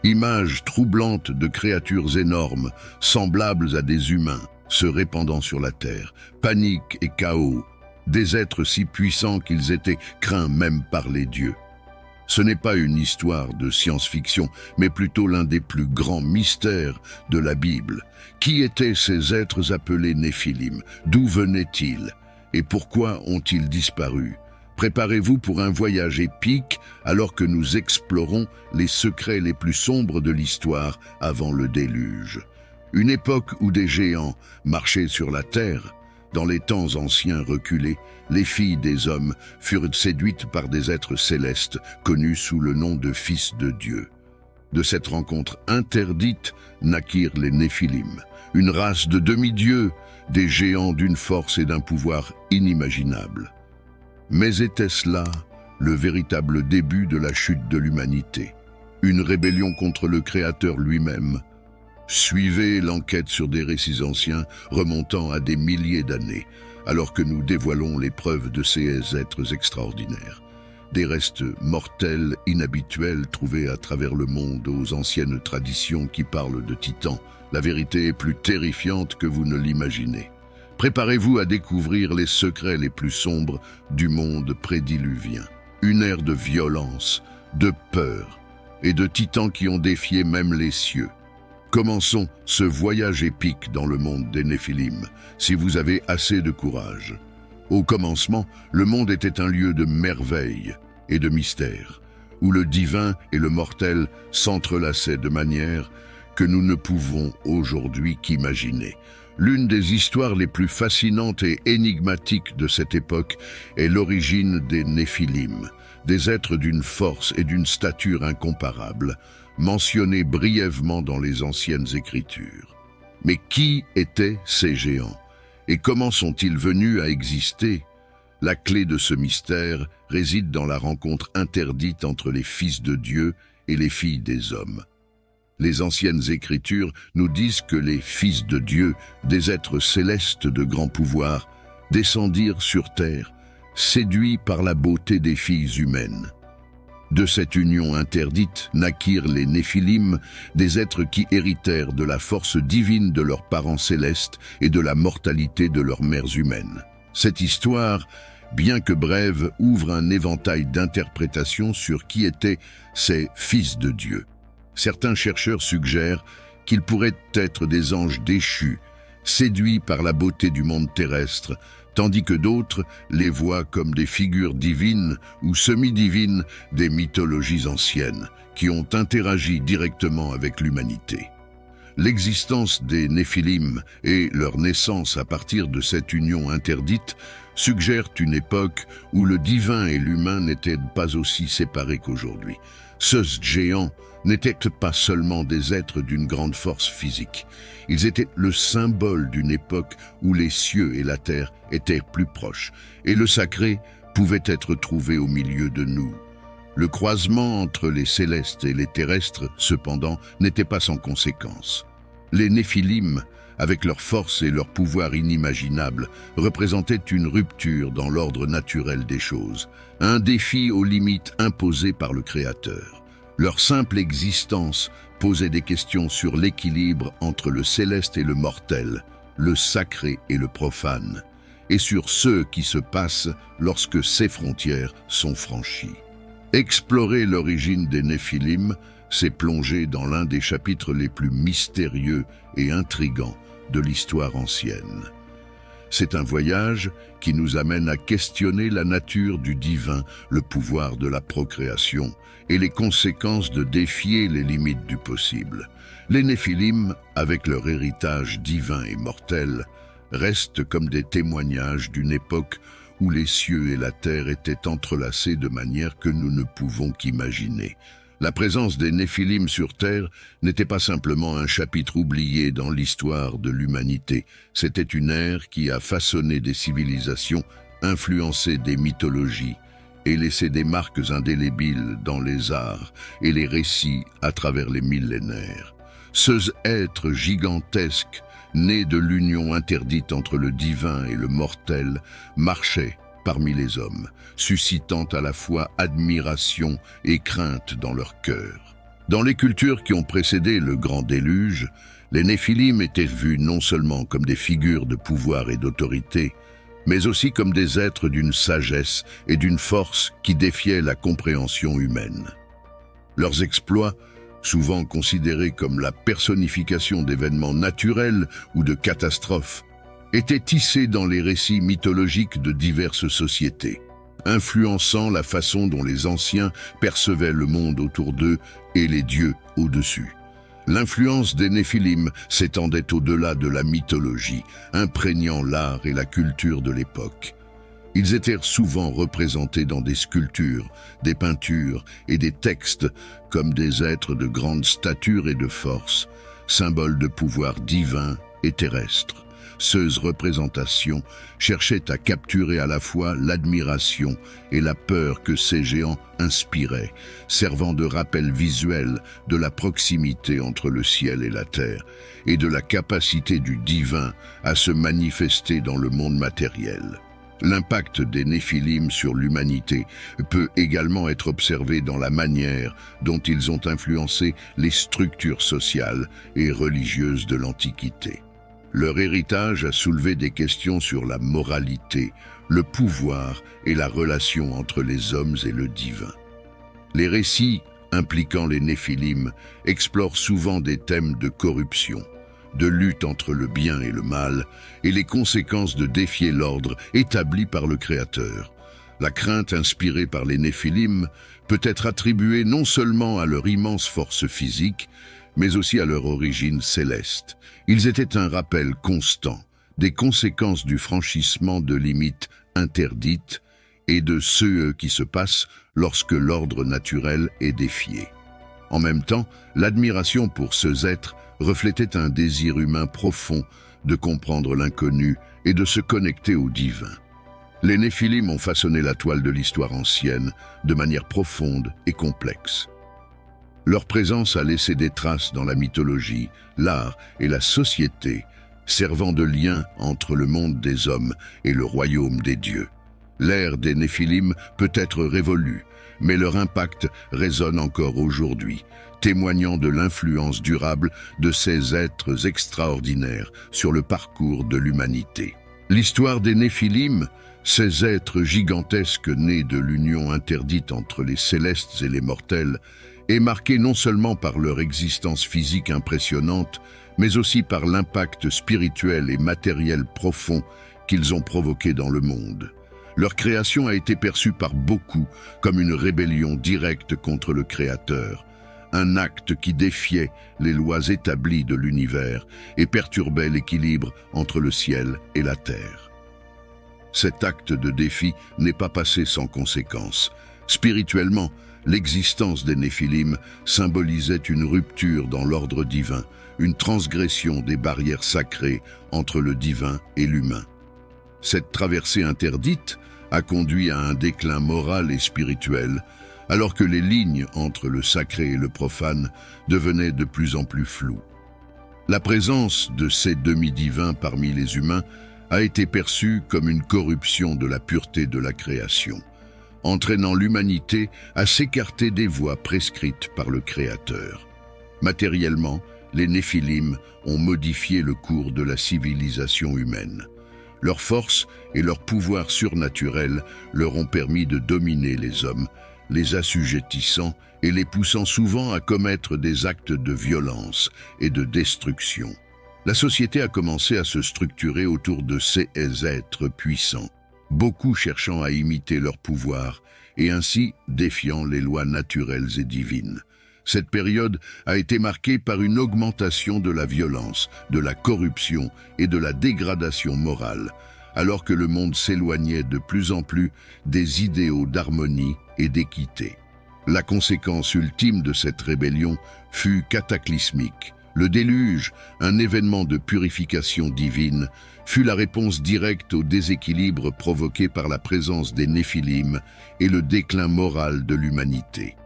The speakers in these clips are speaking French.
Images troublantes de créatures énormes, semblables à des humains, se répandant sur la terre, panique et chaos, des êtres si puissants qu'ils étaient craints même par les dieux. Ce n'est pas une histoire de science-fiction, mais plutôt l'un des plus grands mystères de la Bible. Qui étaient ces êtres appelés Néphilim? D'où venaient-ils? Et pourquoi ont-ils disparu? Préparez-vous pour un voyage épique alors que nous explorons les secrets les plus sombres de l'histoire avant le déluge. Une époque où des géants marchaient sur la terre. Dans les temps anciens reculés, les filles des hommes furent séduites par des êtres célestes connus sous le nom de fils de Dieu. De cette rencontre interdite naquirent les Néphilim, une race de demi-dieux, des géants d'une force et d'un pouvoir inimaginables. Mais était-ce là le véritable début de la chute de l'humanité? Une rébellion contre le Créateur lui-même? Suivez l'enquête sur des récits anciens remontant à des milliers d'années, alors que nous dévoilons les preuves de ces êtres extraordinaires. Des restes mortels inhabituels trouvés à travers le monde aux anciennes traditions qui parlent de titans. La vérité est plus terrifiante que vous ne l'imaginez. Préparez-vous à découvrir les secrets les plus sombres du monde prédiluvien. Une ère de violence, de peur et de titans qui ont défié même les cieux. Commençons ce voyage épique dans le monde des Néphilim, si vous avez assez de courage. Au commencement, le monde était un lieu de merveille et de mystère, où le divin et le mortel s'entrelaçaient de manière que nous ne pouvons aujourd'hui qu'imaginer. L'une des histoires les plus fascinantes et énigmatiques de cette époque est l'origine des Néphilim, des êtres d'une force et d'une stature incomparables, mentionnés brièvement dans les anciennes écritures. Mais qui étaient ces géants? Et comment sont-ils venus à exister? La clé de ce mystère réside dans la rencontre interdite entre les fils de Dieu et les filles des hommes. Les anciennes écritures nous disent que les fils de Dieu, des êtres célestes de grand pouvoir, descendirent sur terre, séduits par la beauté des filles humaines. De cette union interdite naquirent les Néphilim, des êtres qui héritèrent de la force divine de leurs parents célestes et de la mortalité de leurs mères humaines. Cette histoire, bien que brève, ouvre un éventail d'interprétations sur qui étaient ces fils de Dieu. Certains chercheurs suggèrent qu'ils pourraient être des anges déchus, séduits par la beauté du monde terrestre, tandis que d'autres les voient comme des figures divines ou semi-divines des mythologies anciennes, qui ont interagi directement avec l'humanité. L'existence des Néphilim et leur naissance à partir de cette union interdite suggèrent une époque où le divin et l'humain n'étaient pas aussi séparés qu'aujourd'hui. Ces géants n'étaient pas seulement des êtres d'une grande force physique. Ils étaient le symbole d'une époque où les cieux et la terre étaient plus proches, et le sacré pouvait être trouvé au milieu de nous. Le croisement entre les célestes et les terrestres, cependant, n'était pas sans conséquences. Les Néphilim, avec leur force et leur pouvoir inimaginables, représentaient une rupture dans l'ordre naturel des choses, un défi aux limites imposées par le Créateur. Leur simple existence posait des questions sur l'équilibre entre le céleste et le mortel, le sacré et le profane, et sur ce qui se passe lorsque ces frontières sont franchies. Explorer l'origine des Néphilim, c'est plonger dans l'un des chapitres les plus mystérieux et intrigants de l'histoire ancienne. C'est un voyage qui nous amène à questionner la nature du divin, le pouvoir de la procréation et les conséquences de défier les limites du possible. Les Néphilim, avec leur héritage divin et mortel, restent comme des témoignages d'une époque où les cieux et la terre étaient entrelacés de manière que nous ne pouvons qu'imaginer. La présence des Néphilim sur Terre n'était pas simplement un chapitre oublié dans l'histoire de l'humanité. C'était une ère qui a façonné des civilisations, influencé des mythologies et laissé des marques indélébiles dans les arts et les récits à travers les millénaires. Ces êtres gigantesques, nés de l'union interdite entre le divin et le mortel, marchaient parmi les hommes, suscitant à la fois admiration et crainte dans leur cœur. Dans les cultures qui ont précédé le grand déluge, les Néphilim étaient vus non seulement comme des figures de pouvoir et d'autorité, mais aussi comme des êtres d'une sagesse et d'une force qui défiaient la compréhension humaine. Leurs exploits, souvent considérés comme la personnification d'événements naturels ou de catastrophes, étaient tissés dans les récits mythologiques de diverses sociétés, influençant la façon dont les anciens percevaient le monde autour d'eux et les dieux au-dessus. L'influence des Néphilim s'étendait au-delà de la mythologie, imprégnant l'art et la culture de l'époque. Ils étaient souvent représentés dans des sculptures, des peintures et des textes comme des êtres de grande stature et de force, symboles de pouvoir divin et terrestre. Ces représentations cherchaient à capturer à la fois l'admiration et la peur que ces géants inspiraient, servant de rappel visuel de la proximité entre le ciel et la terre, et de la capacité du divin à se manifester dans le monde matériel. L'impact des Néphilim sur l'humanité peut également être observé dans la manière dont ils ont influencé les structures sociales et religieuses de l'Antiquité. Leur héritage a soulevé des questions sur la moralité, le pouvoir et la relation entre les hommes et le divin. Les récits impliquant les Néphilim explorent souvent des thèmes de corruption, de lutte entre le bien et le mal, et les conséquences de défier l'ordre établi par le Créateur. La crainte inspirée par les Néphilim peut être attribuée non seulement à leur immense force physique, mais aussi à leur origine céleste. Ils étaient un rappel constant des conséquences du franchissement de limites interdites et de ce qui se passe lorsque l'ordre naturel est défié. En même temps, l'admiration pour ces êtres reflétait un désir humain profond de comprendre l'inconnu et de se connecter au divin. Les Néphilim ont façonné la toile de l'histoire ancienne de manière profonde et complexe. Leur présence a laissé des traces dans la mythologie, l'art et la société, servant de lien entre le monde des hommes et le royaume des dieux. L'ère des Néphilim peut être révolue, mais leur impact résonne encore aujourd'hui, témoignant de l'influence durable de ces êtres extraordinaires sur le parcours de l'humanité. L'histoire des Néphilim, ces êtres gigantesques nés de l'union interdite entre les célestes et les mortels, est marquée non seulement par leur existence physique impressionnante, mais aussi par l'impact spirituel et matériel profond qu'ils ont provoqué dans le monde. Leur création a été perçue par beaucoup comme une rébellion directe contre le Créateur, un acte qui défiait les lois établies de l'univers et perturbait l'équilibre entre le ciel et la terre. Cet acte de défi n'est pas passé sans conséquences. Spirituellement, l'existence des Néphilim symbolisait une rupture dans l'ordre divin, une transgression des barrières sacrées entre le divin et l'humain. Cette traversée interdite a conduit à un déclin moral et spirituel, alors que les lignes entre le sacré et le profane devenaient de plus en plus floues. La présence de ces demi-divins parmi les humains a été perçue comme une corruption de la pureté de la création, entraînant l'humanité à s'écarter des voies prescrites par le Créateur. Matériellement, les Néphilim ont modifié le cours de la civilisation humaine. Leur force et leur pouvoir surnaturel leur ont permis de dominer les hommes, les assujettissant et les poussant souvent à commettre des actes de violence et de destruction. La société a commencé à se structurer autour de ces êtres puissants, beaucoup cherchant à imiter leur pouvoir et ainsi défiant les lois naturelles et divines. Cette période a été marquée par une augmentation de la violence, de la corruption et de la dégradation morale, alors que le monde s'éloignait de plus en plus des idéaux d'harmonie et d'équité. La conséquence ultime de cette rébellion fut cataclysmique. Le déluge, un événement de purification divine, fut la réponse directe au déséquilibre provoqué par la présence des Néphilim et le déclin moral de l'humanité.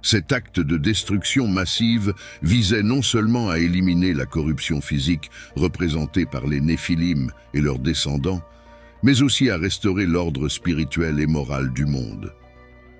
Cet acte de destruction massive visait non seulement à éliminer la corruption physique représentée par les Néphilim et leurs descendants, mais aussi à restaurer l'ordre spirituel et moral du monde.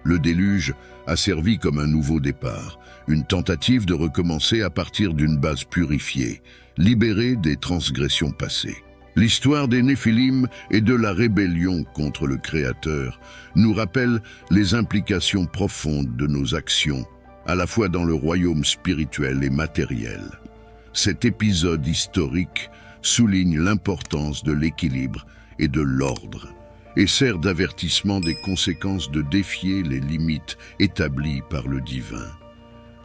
Le déluge a servi comme un nouveau départ, une tentative de recommencer à partir d'une base purifiée, libérée des transgressions passées. L'histoire des Néphilim et de la rébellion contre le Créateur nous rappelle les implications profondes de nos actions, à la fois dans le royaume spirituel et matériel. Cet épisode historique souligne l'importance de l'équilibre et de l'ordre, et sert d'avertissement des conséquences de défier les limites établies par le divin.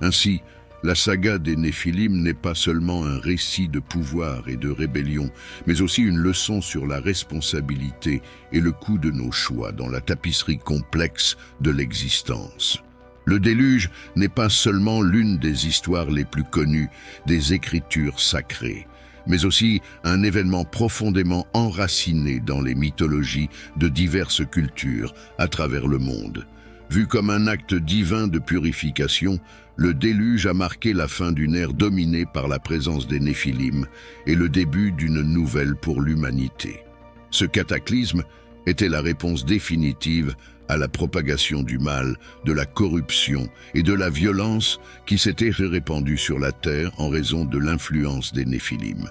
Ainsi, la saga des Néphilim n'est pas seulement un récit de pouvoir et de rébellion, mais aussi une leçon sur la responsabilité et le coût de nos choix dans la tapisserie complexe de l'existence. Le déluge n'est pas seulement l'une des histoires les plus connues des écritures sacrées, mais aussi un événement profondément enraciné dans les mythologies de diverses cultures à travers le monde. Vu comme un acte divin de purification, le déluge a marqué la fin d'une ère dominée par la présence des Néphilim et le début d'une nouvelle pour l'humanité. Ce cataclysme était la réponse définitive à la propagation du mal, de la corruption et de la violence qui s'étaient répandue sur la terre en raison de l'influence des Néphilim.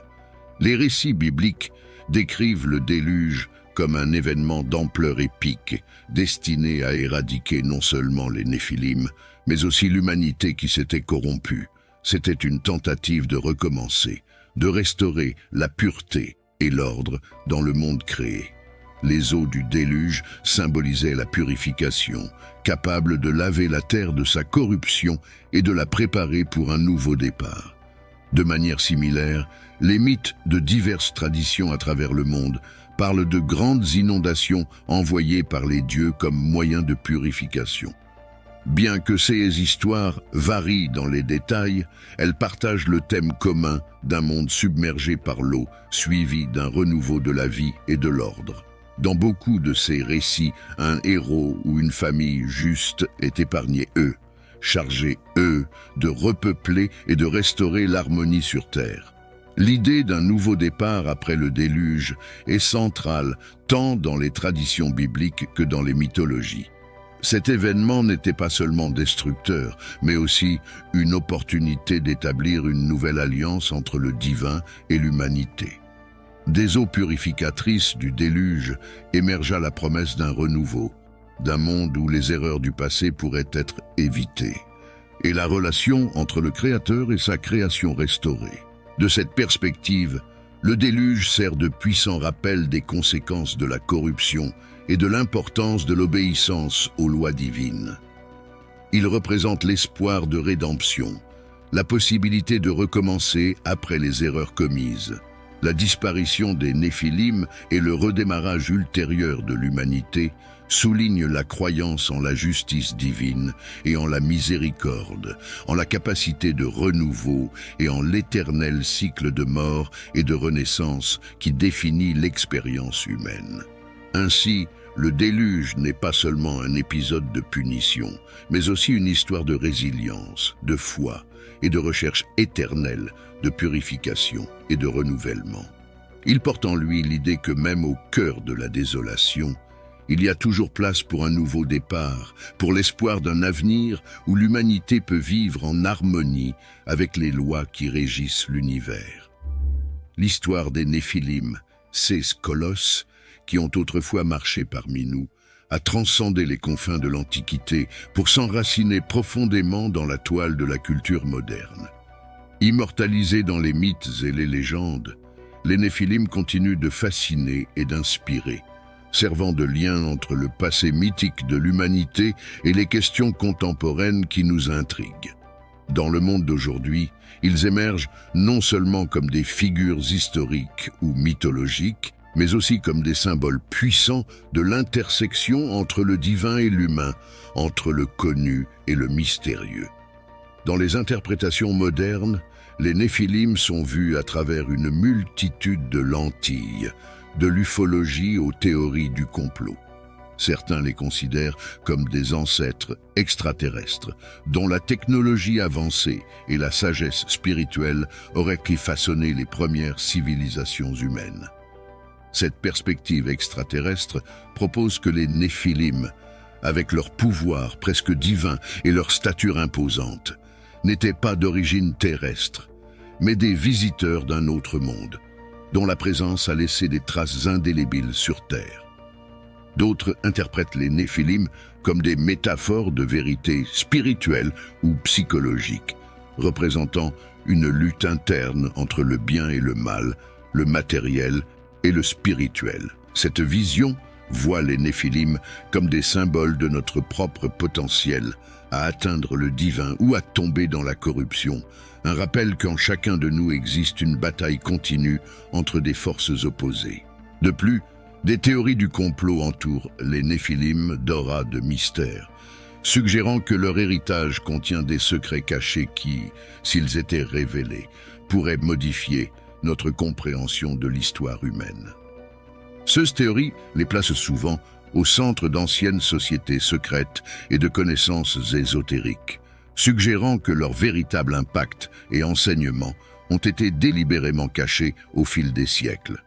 Les récits bibliques décrivent le déluge comme un événement d'ampleur épique, destiné à éradiquer non seulement les Néphilim, mais aussi l'humanité qui s'était corrompue. C'était une tentative de recommencer, de restaurer la pureté et l'ordre dans le monde créé. Les eaux du déluge symbolisaient la purification, capable de laver la terre de sa corruption et de la préparer pour un nouveau départ. De manière similaire, les mythes de diverses traditions à travers le monde parlent de grandes inondations envoyées par les dieux comme moyen de purification. Bien que ces histoires varient dans les détails, elles partagent le thème commun d'un monde submergé par l'eau, suivi d'un renouveau de la vie et de l'ordre. Dans beaucoup de ces récits, un héros ou une famille juste est épargné, chargé, de repeupler et de restaurer l'harmonie sur terre. L'idée d'un nouveau départ après le déluge est centrale tant dans les traditions bibliques que dans les mythologies. Cet événement n'était pas seulement destructeur, mais aussi une opportunité d'établir une nouvelle alliance entre le divin et l'humanité. Des eaux purificatrices du déluge émergea la promesse d'un renouveau, d'un monde où les erreurs du passé pourraient être évitées, et la relation entre le Créateur et sa création restaurée. De cette perspective, le déluge sert de puissant rappel des conséquences de la corruption et de l'importance de l'obéissance aux lois divines. Il représente l'espoir de rédemption, la possibilité de recommencer après les erreurs commises. La disparition des Néphilim et le redémarrage ultérieur de l'humanité soulignent la croyance en la justice divine et en la miséricorde, en la capacité de renouveau et en l'éternel cycle de mort et de renaissance qui définit l'expérience humaine. Ainsi, le déluge n'est pas seulement un épisode de punition, mais aussi une histoire de résilience, de foi et de recherche éternelle, de purification et de renouvellement. Il porte en lui l'idée que même au cœur de la désolation, il y a toujours place pour un nouveau départ, pour l'espoir d'un avenir où l'humanité peut vivre en harmonie avec les lois qui régissent l'univers. L'histoire des Néphilim, ces colosses qui ont autrefois marché parmi nous, a transcendé les confins de l'Antiquité pour s'enraciner profondément dans la toile de la culture moderne. Immortalisés dans les mythes et les légendes, les Néphilim continuent de fasciner et d'inspirer, servant de lien entre le passé mythique de l'humanité et les questions contemporaines qui nous intriguent. Dans le monde d'aujourd'hui, ils émergent non seulement comme des figures historiques ou mythologiques, mais aussi comme des symboles puissants de l'intersection entre le divin et l'humain, entre le connu et le mystérieux. Dans les interprétations modernes, les Néphilim sont vus à travers une multitude de lentilles, de l'ufologie aux théories du complot. Certains les considèrent comme des ancêtres extraterrestres, dont la technologie avancée et la sagesse spirituelle auraient façonné les premières civilisations humaines. Cette perspective extraterrestre propose que les Néphilim, avec leur pouvoir presque divin et leur stature imposante, n'étaient pas d'origine terrestre, mais des visiteurs d'un autre monde, dont la présence a laissé des traces indélébiles sur Terre. D'autres interprètent les Néphilim comme des métaphores de vérité spirituelle ou psychologique, représentant une lutte interne entre le bien et le mal, le matériel et le spirituel. Cette vision voit les Néphilim comme des symboles de notre propre potentiel à atteindre le divin ou à tomber dans la corruption, un rappel qu'en chacun de nous existe une bataille continue entre des forces opposées. De plus, des théories du complot entourent les Néphilim d'aura de mystère, suggérant que leur héritage contient des secrets cachés qui, s'ils étaient révélés, pourraient modifier notre compréhension de l'histoire humaine. Ces théories les placent souvent au centre d'anciennes sociétés secrètes et de connaissances ésotériques, suggérant que leur véritable impact et enseignement ont été délibérément cachés au fil des siècles.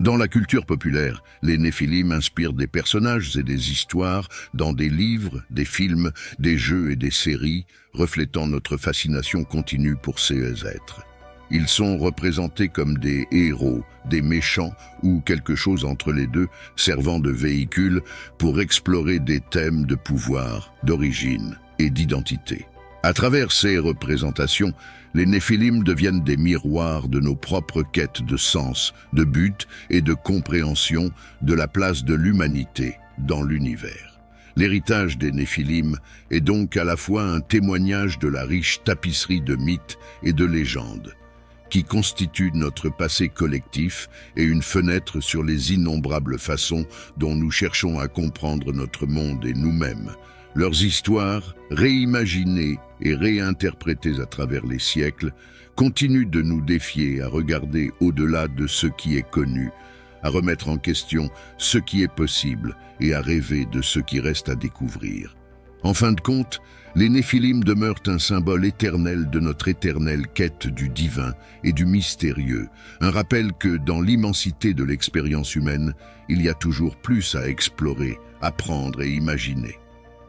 Dans la culture populaire, les Néphilim inspirent des personnages et des histoires dans des livres, des films, des jeux et des séries, reflétant notre fascination continue pour ces êtres. Ils sont représentés comme des héros, des méchants ou quelque chose entre les deux, servant de véhicule pour explorer des thèmes de pouvoir, d'origine et d'identité. À travers ces représentations, les Néphilim deviennent des miroirs de nos propres quêtes de sens, de but et de compréhension de la place de l'humanité dans l'univers. L'héritage des Néphilim est donc à la fois un témoignage de la riche tapisserie de mythes et de légendes, qui constitue notre passé collectif et une fenêtre sur les innombrables façons dont nous cherchons à comprendre notre monde et nous-mêmes. Leurs histoires, réimaginées et réinterprétées à travers les siècles, continuent de nous défier à regarder au-delà de ce qui est connu, à remettre en question ce qui est possible et à rêver de ce qui reste à découvrir. En fin de compte, les Néphilim demeurent un symbole éternel de notre éternelle quête du divin et du mystérieux, un rappel que dans l'immensité de l'expérience humaine, il y a toujours plus à explorer, apprendre et imaginer.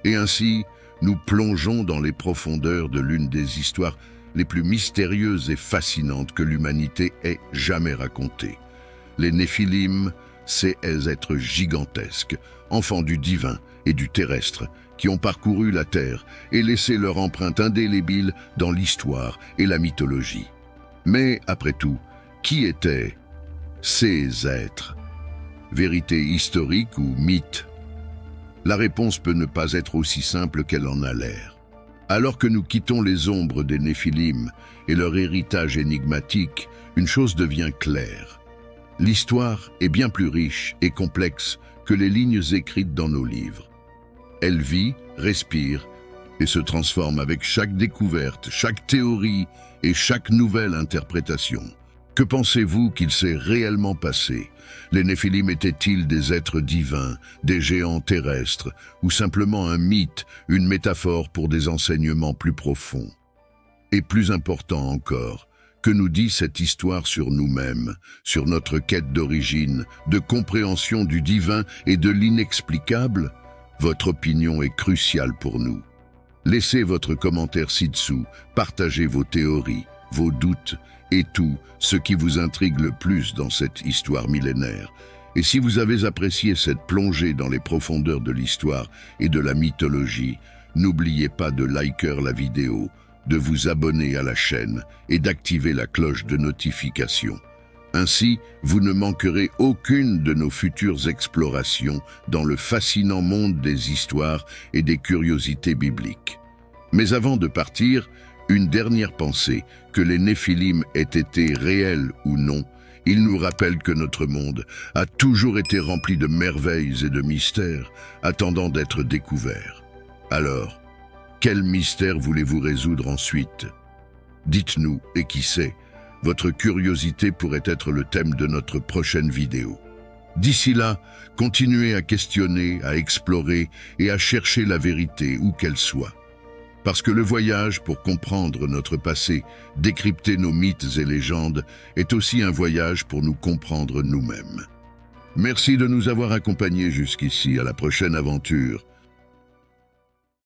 Et ainsi, nous plongeons dans les profondeurs de l'une des histoires les plus mystérieuses et fascinantes que l'humanité ait jamais racontées. Les Néphilim, ces êtres gigantesques, enfants du divin et du terrestre, qui ont parcouru la terre et laissé leur empreinte indélébile dans l'histoire et la mythologie. Mais, après tout, qui étaient ces êtres? Vérité historique ou mythe? La réponse peut ne pas être aussi simple qu'elle en a l'air. Alors que nous quittons les ombres des Néphilim et leur héritage énigmatique, une chose devient claire. L'histoire est bien plus riche et complexe que les lignes écrites dans nos livres. Elle vit, respire et se transforme avec chaque découverte, chaque théorie et chaque nouvelle interprétation. Que pensez-vous qu'il s'est réellement passé? Les Néphilim étaient-ils des êtres divins, des géants terrestres, ou simplement un mythe, une métaphore pour des enseignements plus profonds? Et plus important encore, que nous dit cette histoire sur nous-mêmes, sur notre quête d'origine, de compréhension du divin et de l'inexplicable? Votre opinion est cruciale pour nous. Laissez votre commentaire ci-dessous, partagez vos théories, vos doutes et tout ce qui vous intrigue le plus dans cette histoire millénaire. Et si vous avez apprécié cette plongée dans les profondeurs de l'histoire et de la mythologie, n'oubliez pas de liker la vidéo, de vous abonner à la chaîne et d'activer la cloche de notification. Ainsi, vous ne manquerez aucune de nos futures explorations dans le fascinant monde des histoires et des curiosités bibliques. Mais avant de partir, une dernière pensée, que les Néphilim aient été réels ou non, ils nous rappellent que notre monde a toujours été rempli de merveilles et de mystères, attendant d'être découverts. Alors, quel mystère voulez-vous résoudre ensuite? Dites-nous, et qui sait, votre curiosité pourrait être le thème de notre prochaine vidéo. D'ici là, continuez à questionner, à explorer et à chercher la vérité où qu'elle soit. Parce que le voyage pour comprendre notre passé, décrypter nos mythes et légendes, est aussi un voyage pour nous comprendre nous-mêmes. Merci de nous avoir accompagnés jusqu'ici. À la prochaine aventure.